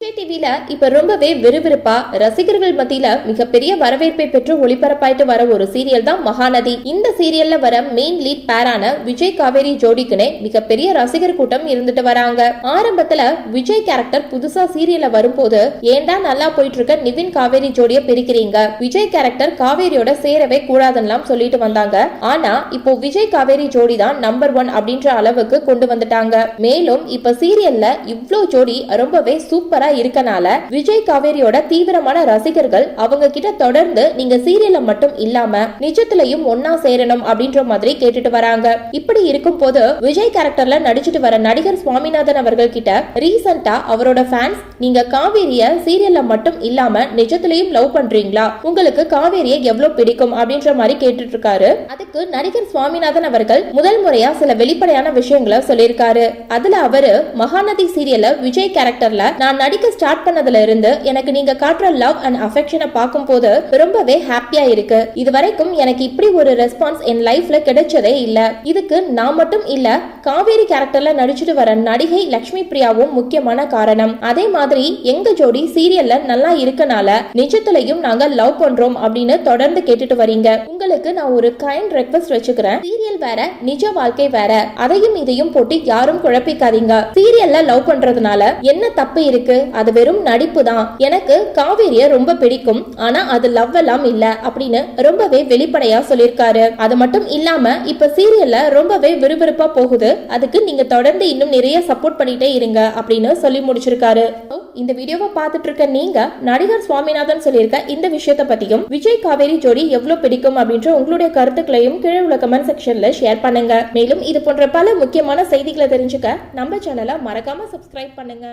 விஜய் டிவில இப்ப ரொம்பவே விறுவிறுப்பா ரசிகர்கள் மத்தியில மிகப்பெரிய வரவேற்பை பெற்று ஒளிபரப்பாயிட்டு வர ஒரு சீரியல் தான் மகாநதி. இந்த சீரியல்ல வர மெயின் லீட் பேரான விஜய் காவேரி ஜோடிக்குனே மிகப்பெரிய ரசிகர் கூட்டம் இருந்துட்டு வராங்க. ஆரம்பத்துல விஜய் கேரக்டர் புதுசா சீரியல்ல வரும்போது ஏண்டா நல்லா போயிட்டு இருக்க நிவின் காவேரி ஜோடிய பிரிக்கிறீங்க, விஜய் கேரக்டர் காவேரியோட சேரவே கூடாதுன்னு சொல்லிட்டு வந்தாங்க. ஆனா இப்போ விஜய் காவேரி ஜோடி தான் நம்பர் 1 அப்படின்ற அளவுக்கு கொண்டு வந்துட்டாங்க. மேலும் இப்ப சீரியல்ல இவ்ளோ ஜோடி ரொம்பவே சூப்பரா இருக்கனால விஜய் காவேரியோட தீவிரமான ரசிகர்கள் அவங்க கிட்ட தொடர்ந்து நீங்க சீரியல்ல மட்டும் இல்லாம நிஜத்திலையும் ஒன்னா சேரணும் அப்படின்ற மாதிரி கேட்டுட்டு வராங்க. இப்படி இருக்கும் போது விஜய் கேரக்டர்ல நடிச்சிட்டு வர நடிகர் சுவாமிநாதன் அவர்கள் கிட்ட ரீசெண்டா அவரோட ஃபேன்ஸ் நீங்க காவேரிய சீரியல்ல மட்டும் இல்லாம நிஜத்திலையும் லவ் பண்றீங்களா, உங்களுக்கு காவேரியை எவ்வளவு பிடிக்கும் அப்படின்ற மாதிரி கேட்டுட்டு இருக்காரு. அதுக்கு நடிகர் சுவாமிநாதன் அவர்கள் முதல் முறையா சில வெளிப்படையான விஷயங்களை சொல்லியிருக்காரு. அதுல அவரு மகாநதி சீரியல்ல விஜய் கேரக்டர்ல நான் நடிக்க ஸ்டார்ட் பண்ணதுல இருந்து எனக்கு நீங்க காட்டுற லவ் அண்ட் அஃபெக்ஷனை பார்க்கும் போது ரொம்பவே ஹாப்பியா இருக்கு. இதுவரைக்கும் எனக்கு இப்படி ஒரு ரெஸ்பான்ஸ் என் லைஃப்ல கிடைச்சதே இல்ல. இதுக்கு நான் மட்டும் இல்ல, காவேரி கேரக்டர்ல நடிச்சிட்டு வர நடிகை லட்சுமி பிரியாவும் முக்கியமான காரணம். அதே மாதிரி எங்க ஜோடி சீரியல்ல நல்லா இருக்கனால நிஜத்திலையும் நாங்க லவ் பண்றோம் அப்படின்னு தொடர்ந்து கேட்டுட்டு வரீங்க. உங்களுக்கு நான் ஒரு கைண்ட் ரெக்வெஸ்ட் வச்சுக்கிறேன். சீரியல் வேற, நிஜ வாழ்க்கை வேற. அதையும் இதையும் போட்டு யாரும் குழப்பிக்காதீங்க. சீரியல்ல லவ் பண்றதுனால என்ன தப்பு இருக்கு? அது வெறும் நடிப்பு தான். எனக்கு காவேரிய ரொம்ப பிடிக்கும், ஆனா அது லவ் எல்லாம் இல்ல அப்படின்னு ரொம்பவே வெளிப்படையா சொல்லிருக்காரு. அது மட்டும் இல்லாம இப்ப சீரியல்ல ரொம்பவே விறுவிறுப்பா போகுது, அதுக்கு நீங்க தொடர்ந்து இன்னும் நிறைய சப்போர்ட் பண்ணிட்டே இருங்க அப்படின்னு சொல்லி முடிச்சிருக்காரு. இந்த வீடியோவை பார்த்துட்டு இருக்க நீங்க நடிகர் சுவாமிநாதன் சொல்லியிருக்க இந்த விஷயத்த பத்தியும் விஜய் காவேரி ஜோடி எவ்வளவு பிடிக்கும் அப்படின்ற உங்களுடைய கருத்துக்களையும் கீழே உள்ள கமெண்ட் செக்ஷன்ல ஷேர் பண்ணுங்க. மேலும் இது போன்ற பல முக்கியமான செய்திகளை தெரிஞ்சுக்க நம்ம சேனலை மறக்காம சப்ஸ்கிரைப் பண்ணுங்க.